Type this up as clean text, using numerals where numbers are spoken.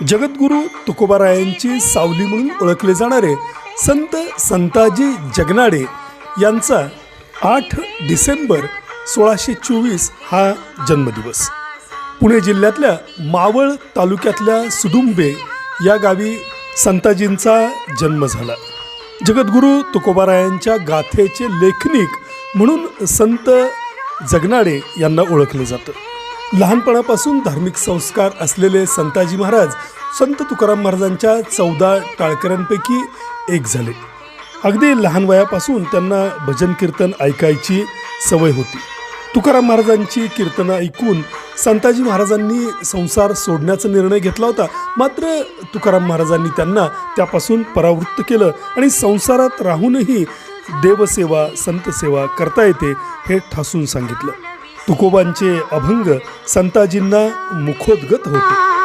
जगद्गुरू तुकोबारायांची सावली म्हणून ओळखले जाणारे संत संताजी जगनाडे यांचा 8 डिसेंबर 1624 हा जन्मदिवस. पुणे जिल्ह्यातल्या मावळ तालुक्यातल्या सुदुंबे या गावी संताजींचा जन्म झाला. जगद्गुरू तुकोबारायांच्या गाथेचे लेखनिक म्हणून संत जगनाडे यांना ओळखले जातं. लहानपणापासून धार्मिक संस्कार असलेले संताजी महाराज संत तुकाराम महाराजांच्या 14 टाळकऱ्यांपैकी एक झाले. अगदी लहान वयापासून त्यांना भजन कीर्तन ऐकायची सवय होती. तुकाराम महाराजांची कीर्तनं ऐकून संताजी महाराजांनी संसार सोडण्याचा निर्णय घेतला होता. मात्र तुकाराम महाराजांनी त्यांना त्यापासून परावृत्त केलं आणि संसारात राहूनही देवसेवा संतसेवा करता येते हे ठासून सांगितलं. तुकोबांचे अभंग संताजींना मुखोद्गत होते.